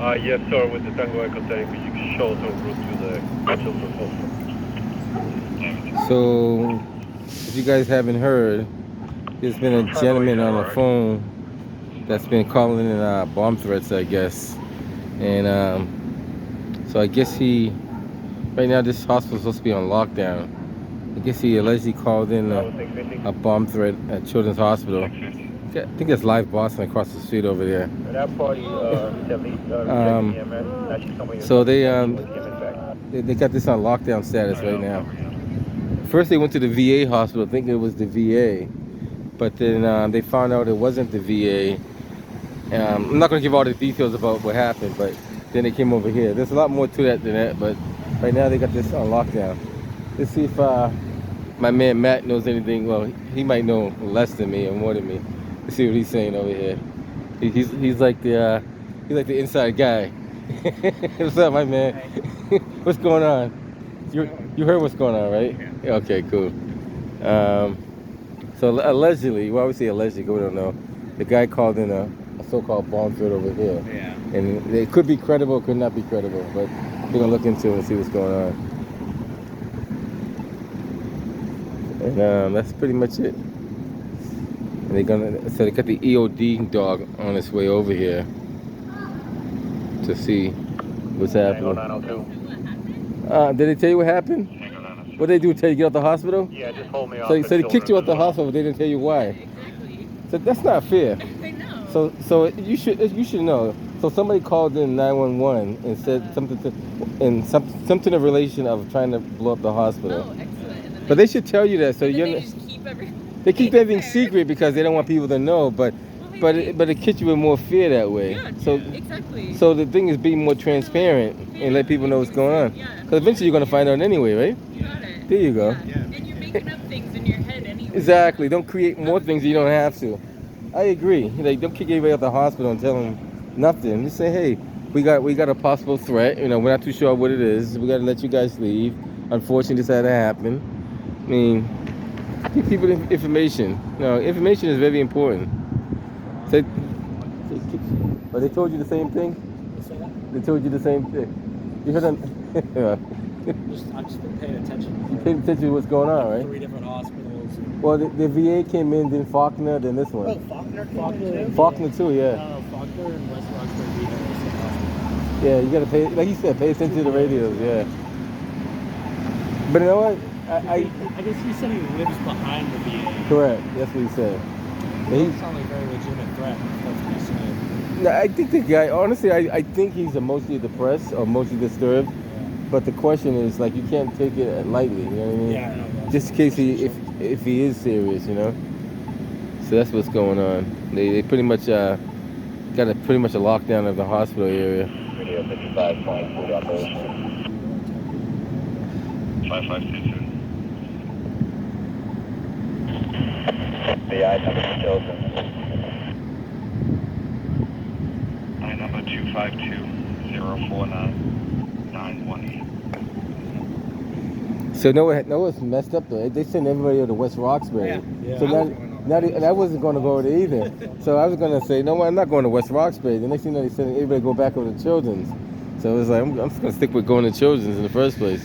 Yes, sir, with the Tango Echo Tank, you can show us en route to the children's hospital. So, if you guys haven't heard, there's been a gentleman on the phone that's been calling in bomb threats, I guess. And so I guess right now this hospital's supposed to be on lockdown. I guess he allegedly called in a bomb threat at Children's Hospital. I think it's Live Boston across the street over there. So they got this on lockdown status right now. First they went to the VA hospital thinking it was the VA, but then they found out it wasn't the VA. I'm not going to give all the details about what happened, but then they came over here. There's a lot more to that than that, but right now they got this on lockdown. Let's see if my man Matt knows anything. Well, he might know less than me or more than me. Let's see what he's saying over here. He's like the inside guy. What's up, my man? What's going on? You heard what's going on, right? Yeah. Okay, cool. So allegedly, well, I would say allegedly, we don't know. The guy called in a so-called bomb threat over here. Yeah. And it could be credible, could not be credible, but we're gonna look into it and see what's going on. And that's pretty much it. And so they got the EOD dog on its way over here to see what's happening. Did they tell you what happened? What did they do? Tell you to get out the hospital? Yeah, just hold me off. So they kicked you out the hospital, but they didn't tell you why. Exactly. So that's not fair. I know. So you should know. So somebody called in 911 and said something in relation of trying to blow up the hospital. Oh, excellent. But they should tell you that, so they keep everything secret because they don't want people to know. But it keeps you with more fear that way. Yeah, so exactly. So the thing is, be more transparent and let people know what's going on. Yeah. Because eventually you're gonna find out anyway, right? You got it. There you go. Yeah. And you're making up things in your head anyway. Exactly. Don't create more things you don't have to. I agree. Like, don't kick anybody out the hospital and tell them nothing. Just say, hey, we got a possible threat. You know, we're not too sure what it is. We got to let you guys leave. Unfortunately, this had to happen. I mean, give people information. You know, information is very important. But they told you the same thing? They told you the same thing. You heard them? Yeah. I've just been paying attention. You paid attention to what's going on, right? 3 different hospitals. Well, the VA came in, then Faulkner, then this one. Oh, Faulkner. Faulkner too, yeah. Faulkner and West Roxbury VA. Yeah, you gotta pay, like you said, pay attention to the radios, yeah. But you know what? I guess he said he lives behind the VA. Correct, that's what he said. It doesn't sound like a very legitimate threat. That's what he's saying. No, I think the guy, honestly, I think he's emotionally depressed or emotionally disturbed. Yeah. But the question is, like, you can't take it lightly, you know what I mean? Yeah, I know. Just in case if he is serious, you know? So that's what's going on. They pretty much got a lockdown of the hospital area. Video 55.4 operation. 5522. The I number for children. I number 252-049-918. So know what's messed up though? They send everybody over to West Roxbury. Yeah. So and I wasn't going to go over there either. So I was going to say, no, I'm not going to West Roxbury. The next thing they send everybody to go back over to Children's. So it was like, I'm just going to stick with going to Children's in the first place.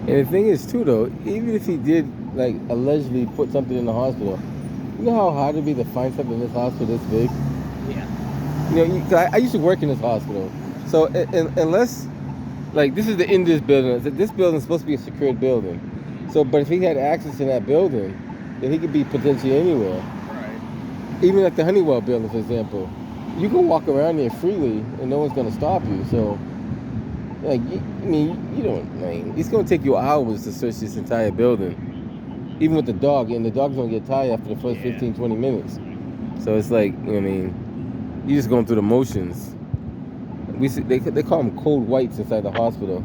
And the thing is too though, even if he did like allegedly put something in the hospital, you know how hard it'd be to find something in this hospital this big? Yeah. You know, I used to work in this hospital. So unless, like, this is the end of this building. This building is supposed to be a secured building. So, but if he had access to that building, then he could be potentially anywhere. Right. Even like the Honeywell building, for example. You can walk around there freely and no one's going to stop you. So, like, you don't, it's going to take you hours to search this entire building. Even with the dog, and the dog's going to get tired after the first 15, 20 minutes. So it's like, you're just going through the motions. They call them cold whites inside the hospital.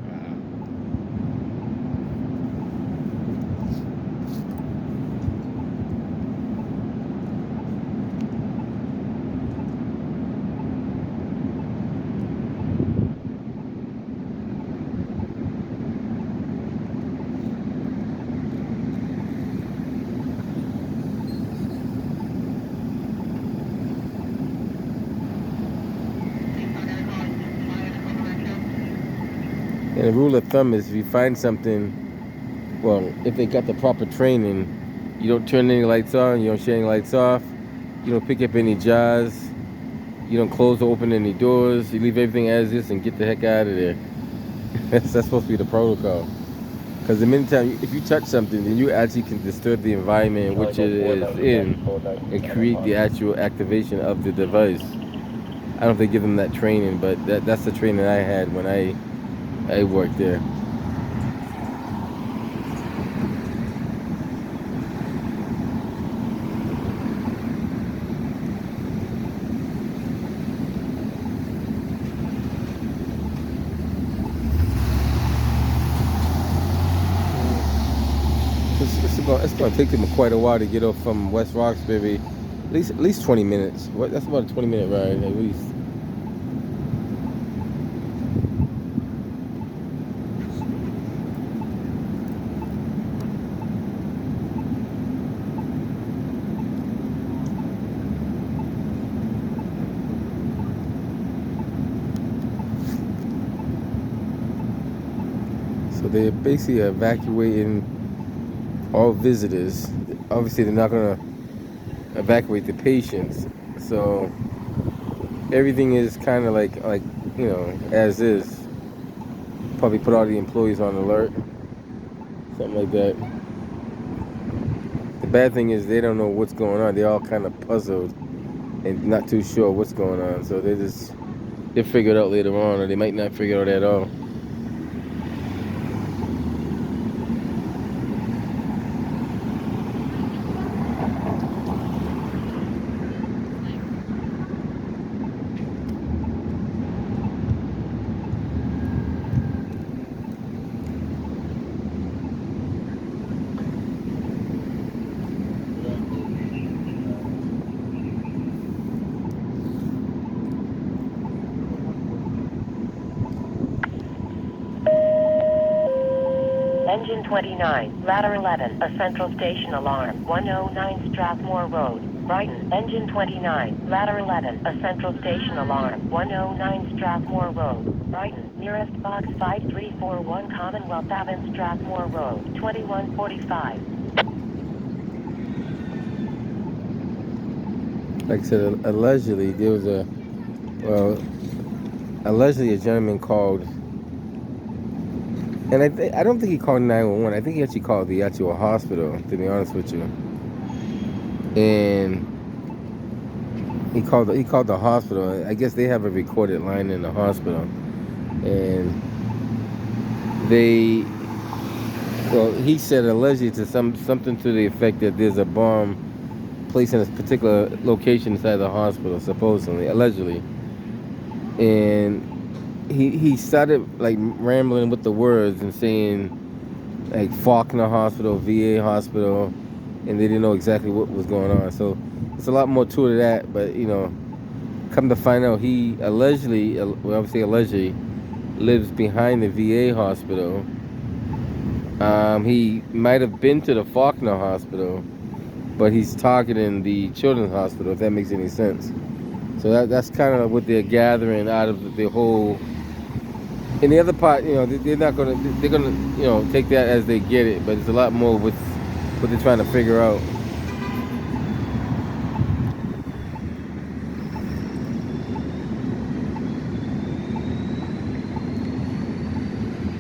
And a rule of thumb is if you find something, well, if they got the proper training, you don't turn any lights on, you don't shut any lights off, you don't pick up any jars, you don't close or open any doors, you leave everything as is and get the heck out of there. That's supposed to be the protocol. Because the minute time, if you touch something, then you actually can disturb the environment in which it is in and create the actual activation of the device. I don't know if they give them that training, but that's the training I had when I worked there. It's going to take them quite a while to get off from West Roxbury. At least 20 minutes. That's about a 20-minute ride at least. So they're basically evacuating all visitors. Obviously, they're not going to evacuate the patients. So everything is kind of like as is. Probably put all the employees on alert, something like that. The bad thing is they don't know what's going on. They're all kind of puzzled and not too sure what's going on. So they'll figure it out later on, or they might not figure it out at all. Engine 29, ladder 11, a central station alarm, 109 Strathmore Road, Brighton. Engine 29, ladder 11, a central station alarm, 109 Strathmore Road, Brighton. Nearest box 5341 Commonwealth Avenue, Strathmore Road, 2145. Like I said, allegedly there was allegedly a gentleman called. And I don't think he called 911. I think he actually called the actual hospital, to be honest with you. And he called the hospital. I guess they have a recorded line in the hospital. And he said allegedly to something to the effect that there's a bomb placed in a particular location inside the hospital, supposedly, allegedly. And he started like rambling with the words and saying like Faulkner Hospital, VA Hospital, and they didn't know exactly what was going on. So it's a lot more to that, but come to find out, he allegedly, lives behind the VA hospital. He might have been to the Faulkner Hospital, but he's targeting the Children's Hospital, if that makes any sense. So that's kind of what they're gathering out of the whole. And the other part, they're gonna take that as they get it, but it's a lot more with what they're trying to figure out.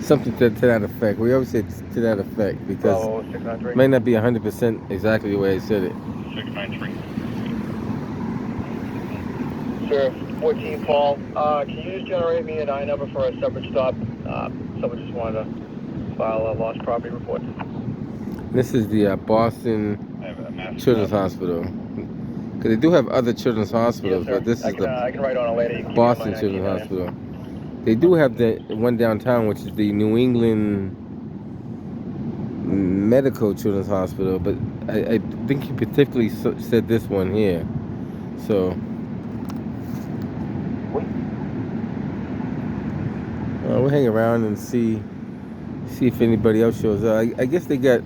Something to that effect. We always say to that effect because it may not be 100% exactly the way I said it. 693. Sir, 14 Paul. Can you just generate me an I number for a separate stop? Someone just wanted to file a lost property report. This is the Boston Children's Hospital. Because they do have other children's hospitals, Yes, but this is I can write on a letter. You can Boston give me my Children's 19 Hospital. They do have the one downtown, which is the New England Medical Children's Hospital, but I think he particularly said this one here. So we'll hang around and see if anybody else shows up. I guess they got,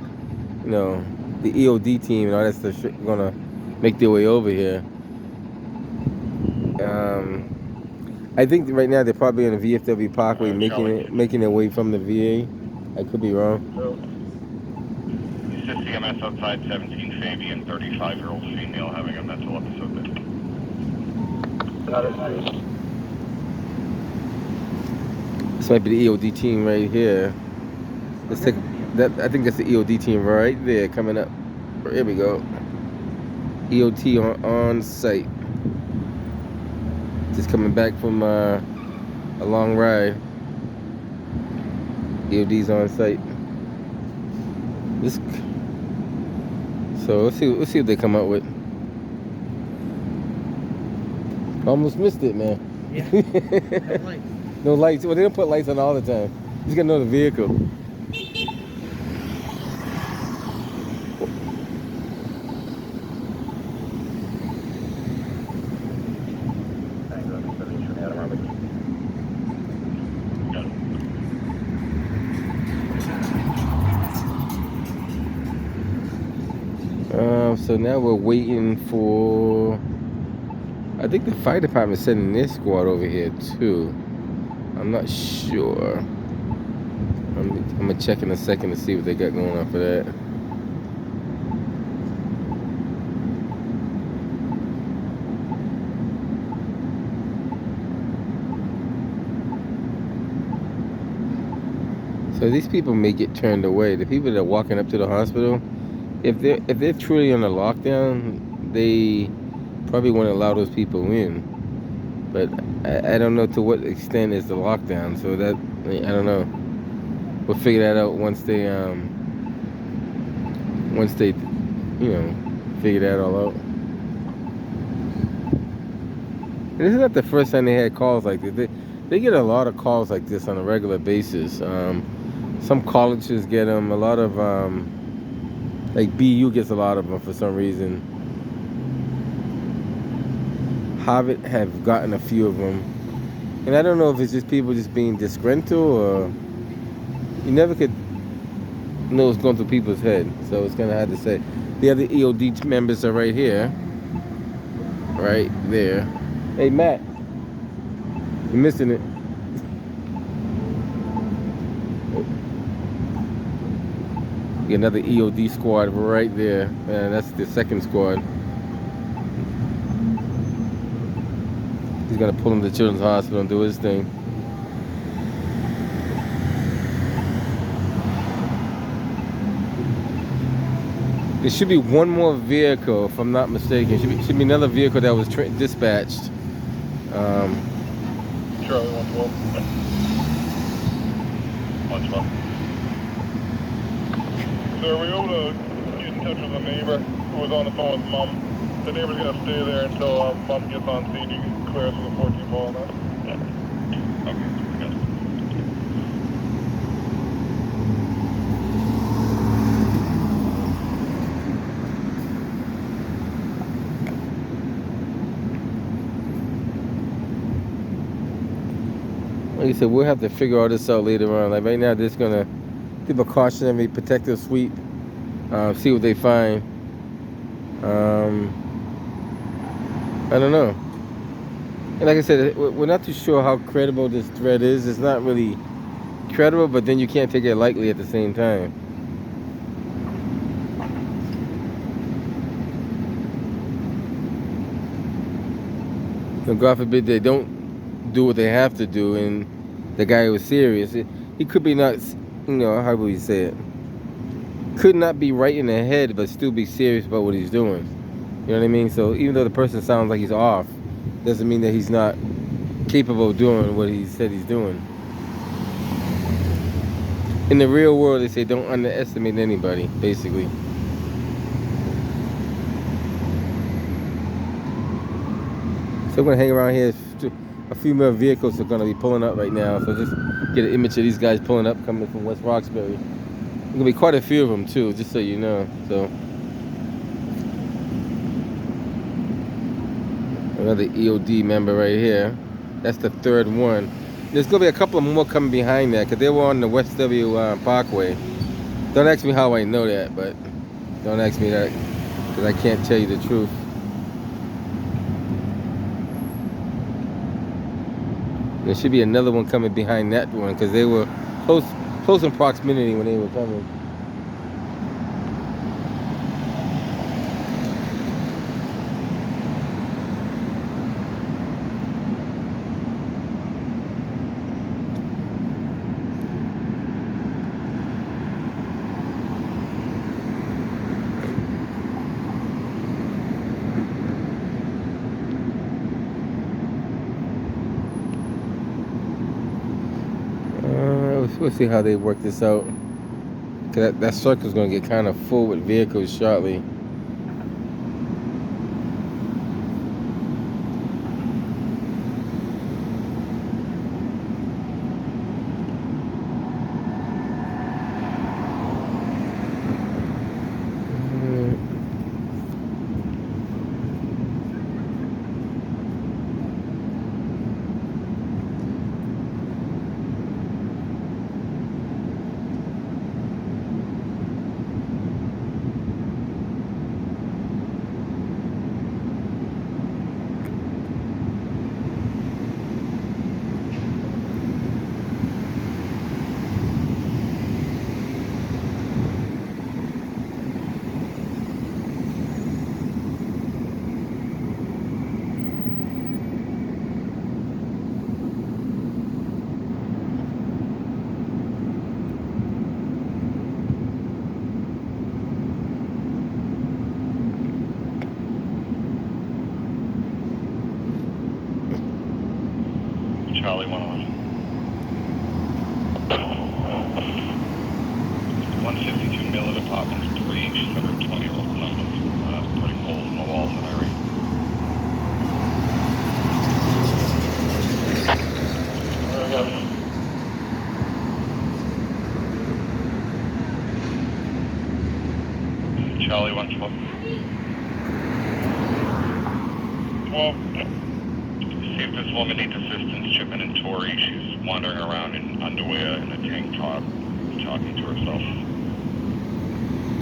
the EOD team and all that stuff gonna make their way over here. I think right now they're probably on the VFW Parkway, making their way from the VA. I could be wrong. This is CMS outside 17 Fabian, 35-year-old female having a mental episode. Got it. This might be the EOD team right here. Let's take that. I think that's the EOD team right there coming up. Here we go. EOT on site. Just coming back from a long ride. EOD's on site. So let's see what they come up with. Almost missed it, man. Yeah. No lights. Well, they don't put lights on all the time. You just gotta know the vehicle. So now we're waiting for. I think the fire department's sending their squad over here too. I'm not sure. I'm gonna check in a second to see what they got going on for that. So these people may get turned away. The people that are walking up to the hospital, if they're truly on a lockdown, they probably won't allow those people in. But I don't know to what extent is the lockdown. So that I don't know. We'll figure that out once they figure that all out. And this is not the first time they had calls like this. They get a lot of calls like this on a regular basis. Some colleges get them. A lot of like BU gets a lot of them for some reason. Harvard have gotten a few of them, and I don't know if it's just people just being disgruntled or you never could know what's going through people's head. So it's kind of hard to say. The other EOD members are right here, right there. Hey Matt, you're missing it. Get another EOD squad right there. That's the second squad. He's gonna pull him to Children's Hospital and do his thing. There should be one more vehicle, if I'm not mistaken. Should be another vehicle that was dispatched. Charlie 112. 112. So are we able to get in touch with a neighbor who was on the phone with Mom? The neighbor's gonna stay there until Mom gets on scene. You can clear us with a 14 ball on that. Okay, good. Like I said, we'll have to figure all this out later on. Like right now, they're just gonna give a cautionary protective sweep, see what they find. I don't know. And like I said, we're not too sure how credible this threat is. It's not really credible, but then you can't take it lightly at the same time. So God forbid they don't do what they have to do, and the guy was serious. He could be not, how would we say it? Could not be right in the head, but still be serious about what he's doing. You know what I mean? So even though the person sounds like he's off, doesn't mean that he's not capable of doing what he said he's doing. In the real world, they say don't underestimate anybody, basically. So we're gonna hang around here. A few more vehicles are gonna be pulling up right now. So just get an image of these guys pulling up, coming from West Roxbury. There's gonna be quite a few of them too, just so you know. So another EOD member right here. That's the third one. There's gonna be a couple of more coming behind that because they were on the West W Parkway. Don't ask me how I know that, but don't ask me that because I can't tell you the truth. There should be another one coming behind that one because they were close in proximity when they were coming. We'll see how they work this out. Cause that circle's gonna get kind of full with vehicles shortly. Charlie 111. 152 Miller Apartments 3, she's under 20-year-old number, putting holes in the walls in area. Charlie 112. 12. See if this woman needs assistance chipping in Tori. She's wandering around in underwear and a tank top, talking to herself.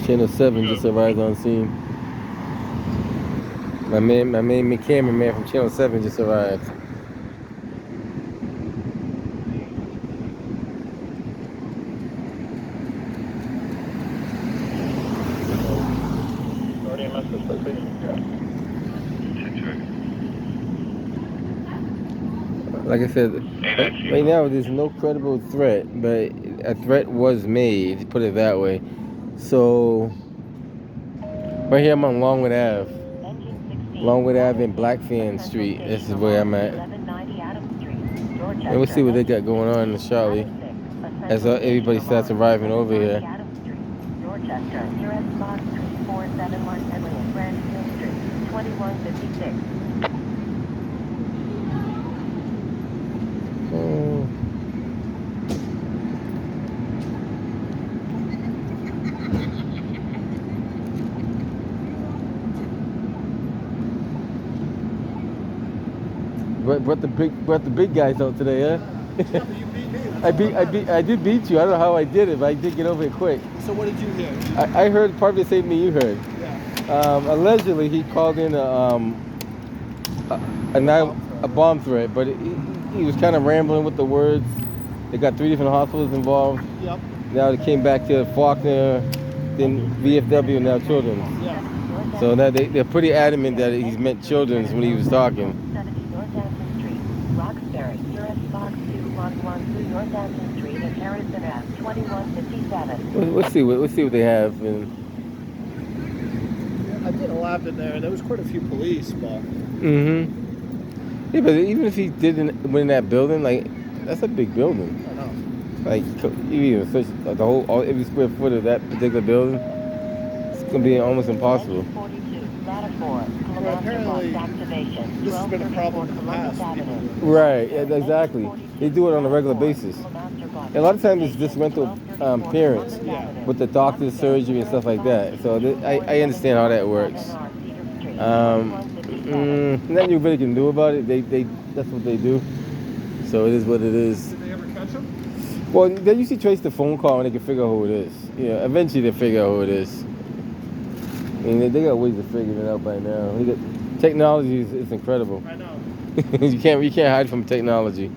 Channel 7 just arrived on scene. My cameraman from Channel 7 just arrived. Like I said, right now there's no credible threat, but a threat was made, put it that way. So, right here I'm on Longwood Ave. Longwood Ave and Blackfan Street. This is where I'm at. And we'll see what they got going on in Charlie as everybody starts arriving over here. Dorchester, US Box 3471 Emily and Brandfield Street, 2156. Brought the big guys out today, huh? I did beat you. I don't know how I did it, but I did get over it quick. So what did you hear? I heard probably the same thing you heard. Yeah. Allegedly, he called in a bomb threat, but he was kind of rambling with the words. They got 3 different hospitals involved. Yep. Now they came back to Faulkner, then VFW, and now Children's. Yeah. So now they're pretty adamant that he's meant Children's when he was talking. 70 Northampton Street, Roxbury, US Box 2112 Northampton Street, and Harrison Ave, 2157. Let's see what they have. And I did a lap in there. There was quite a few police, but. Yeah, but even if he didn't win that building, like that's a big building. I know. Like even search the whole every square foot of that particular building, it's gonna be almost impossible. 42, ladder 4, Well, apparently, activation. this has been a problem in the past. Right, yeah, exactly. They do it on a regular basis. And a lot of times it's disgruntled parents with the doctor's surgery and stuff like that. So I understand how that works. Nothing you really can do about it. They that's what they do. So it is what it is. Did they ever catch him? Well, they usually trace the phone call and they can figure out who it is. Yeah, eventually they figure out who it is. I mean, they got ways of figuring it out by now. Technology is incredible. I know. you can't hide from technology.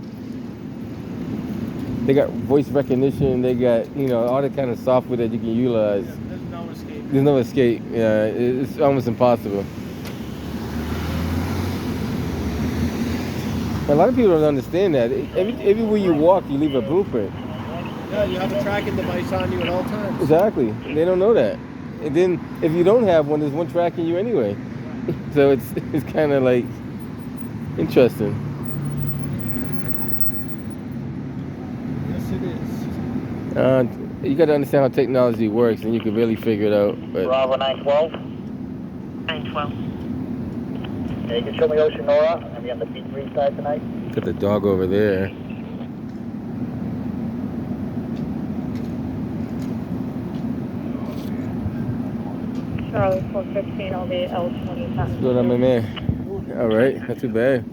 They got voice recognition. They got, you know, all the kind of software that you can utilize. There's no escape. There's no escape. Yeah, it's almost impossible. A lot of people don't understand that. Everywhere you walk, you leave a blueprint. Yeah, you have a tracking device on you at all times. Exactly. They don't know that. And then if you don't have one, there's one tracking you anyway. So it's kind of like interesting. Yes, it is. You got to understand how technology works, and you can really figure it out. But Bravo 912. 912. Yeah, you can show me Ocean Nora. I'm going to be on the P3 side tonight. got the dog over there. Charlie 415, I'll be L20. What's going on, my man? All right, not too bad.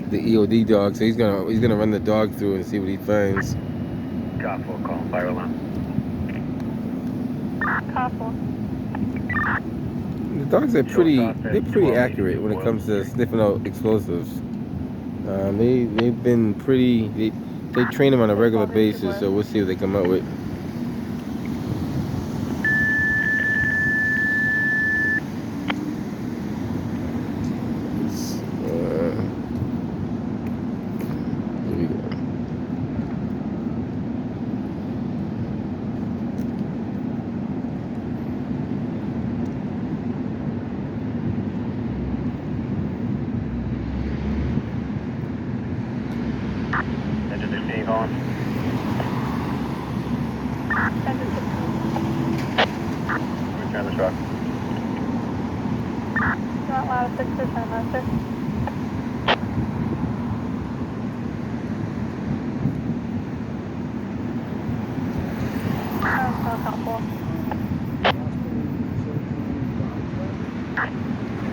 The EOD dog, so he's gonna run the dog through and see what he finds. Cop 4, call fire alarm. Copy. The dogs are pretty accurate when it comes to sniffing out explosives. They've been pretty. They train them on a regular basis, so we'll see what they come up with. Here we go. Engine 16 on. Return the truck. Not loud, 6%, master.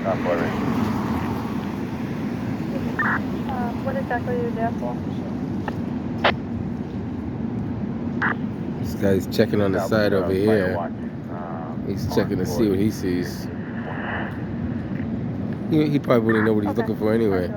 Cop 4, ready. What exactly are you there for? This guy's checking on the side over here. He's checking to see what he sees. He probably wouldn't know what he's looking for anyway.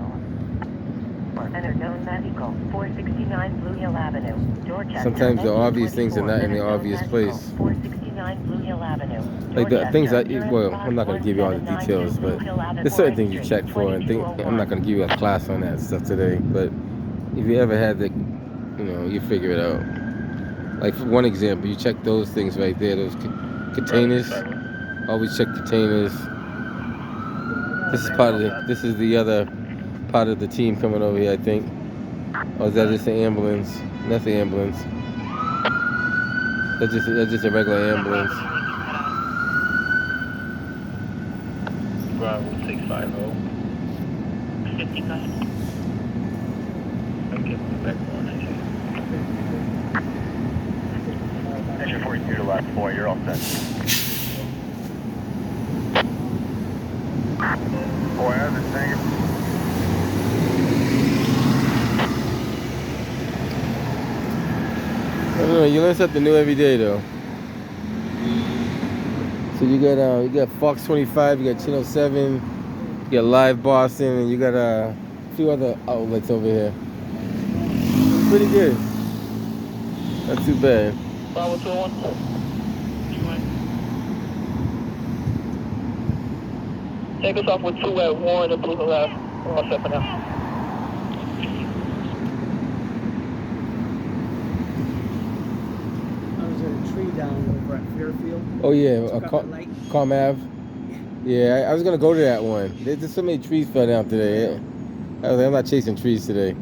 Unknown vehicle, 469 Blue Hill Avenue, Dorchester. Sometimes the obvious things are not in the obvious place. 469 Blue Hill Avenue. Like the things that, well, I'm not going to give you all the details, but there's certain things you check for, and I'm not going to give you a class on that stuff today, but if you ever had the, you know, you figure it out. Like for one example, you check those things right there, those containers. Always check containers. This is the other part of the team coming over here, I think. Or is that just an ambulance? That's the ambulance. That's just a regular ambulance. Bravo 650. 55. I'm getting the back one, actually. Engine 42 to last 4, you're all set. 4 out of the tank. I don't know, you learn something new every day though. So you got Fox 25, you got Channel 7, you got Live Boston, and you got a few other outlets over here. Pretty good. Not too bad. Bravo 21. Take us off with 2 at Warren and Blue Hill Ave. We're all set for now. There's a tree down over at Fairfield. Oh yeah, Light. Calm Ave. Yeah, I was gonna go to that one. There's so many trees fell down today. I was like, I'm not chasing trees today.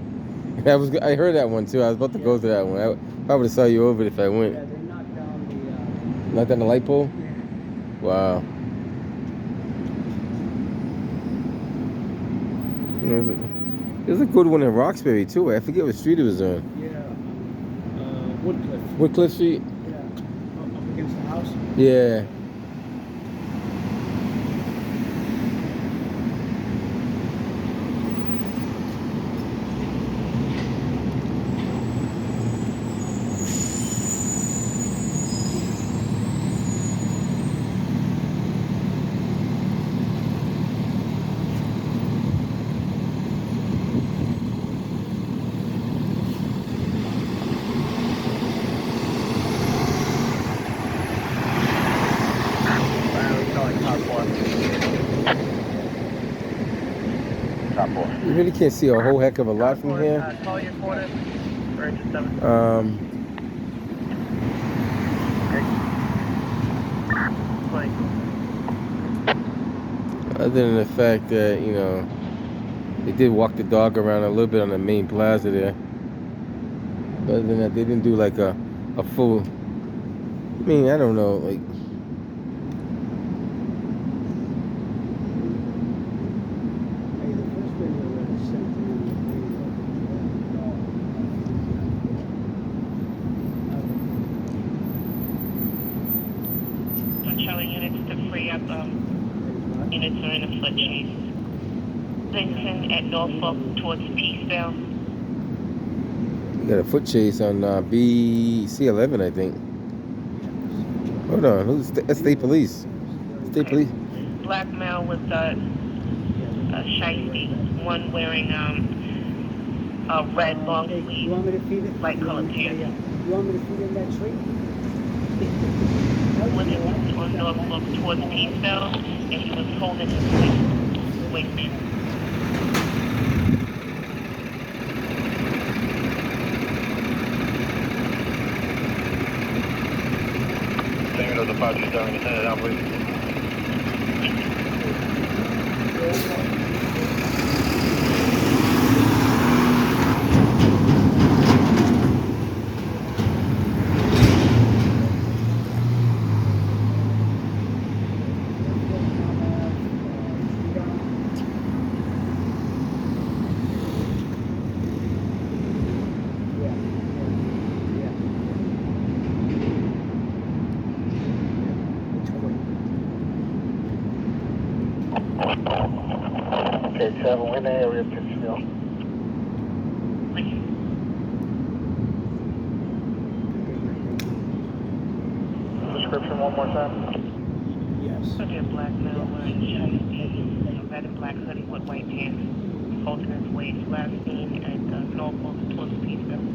I heard that one too. I was about to go to that one. I would have saw you over it if I went. Yeah, they knocked down Knocked down the light pole? the. Wow. There's a good one in Roxbury too. I forget what street it was on. Yeah. Woodcliff. Woodcliff Street? Yeah. Up against the house. Yeah. really can't see a whole heck of a lot from here. Call your quarters. Or into 7. Other than the fact that, you know, they did walk the dog around a little bit on the main plaza there. But other than that, they didn't do like a full, I mean, I don't know, like, Patrolling units to free up, units are in a foot chase. Lincoln at Norfolk towards Peaceville. you got a foot chase on BC11, I think. Hold on, who's that's State Police? State Police. Black male with a shiesty, one wearing a red long sleeve, light colored pants. You want me to feed in that tree? Lincoln on Norfolk towards Peaceville, and he was holding his waistband. Taking another departure down and headed out, please. Okay, 7, we're in the area of Pittsfield. Description one more time. Yes. Could be a black male wearing shiesty, a red and black hoodie with white pants, holding his waist, last seen at Norfolk towards Peaceville.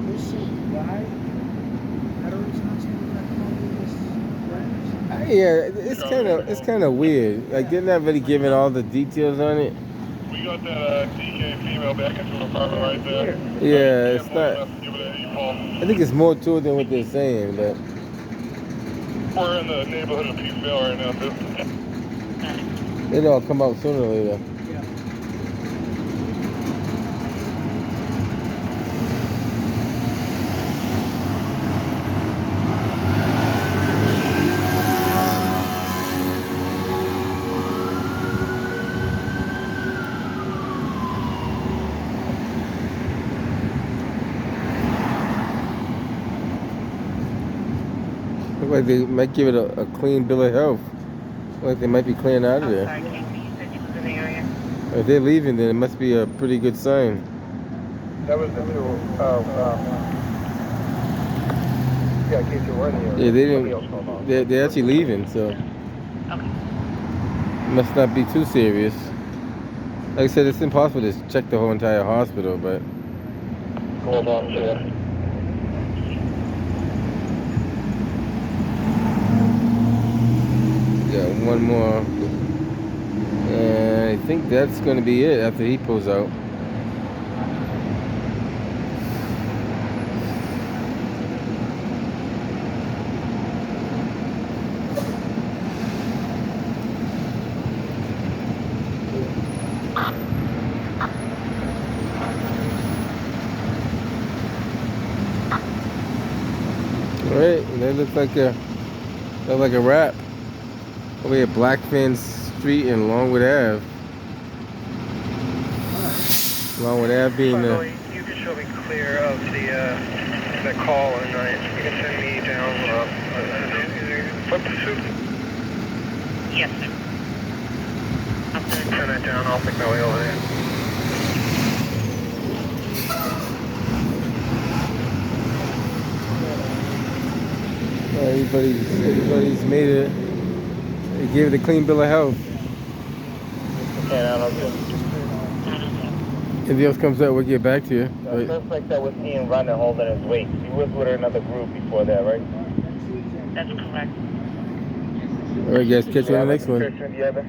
There's some guy. I don't understand that calling this friends. Yeah, it's kind of weird. Like they're not really giving all the details on it. We got that DK female back into her apartment right there. Yeah, it's not. Give it an E-Pulse. I think it's more to it than what they're saying, but We're in the neighborhood of Peaceville right now, too. it'll all come out sooner or later. Look like they might give it a clean bill of health. Look like they might be clearing out of I'm there. sorry, Casey, you said you was in the area? If they're leaving, then it must be a pretty good sign. That was the two, yeah, in case you were in the area. Yeah, they Somebody else called on. didn't. They're actually leaving, so Okay. must not be too serious. Like I said, it's impossible to check the whole entire hospital, but Hold on, sir. yeah, one more. And I think that's going to be it after he pulls out. All right, that looks like a wrap. Over here, Blackfin Street and Longwood Ave. Longwood Ave being the. You can show me clear of the call, and you can send me down. Flip the suit. Yes, sir. I'm Send gonna that down. I'll make my way over there. Everybody's made it. They gave it a clean bill of health. Okay, I don't know. If anything else comes up, we'll get back to you. The suspect that was seen running holding his weight. He was with another group before that, right? That's correct. All right, guys, catch you on the next one. Description, do you have it?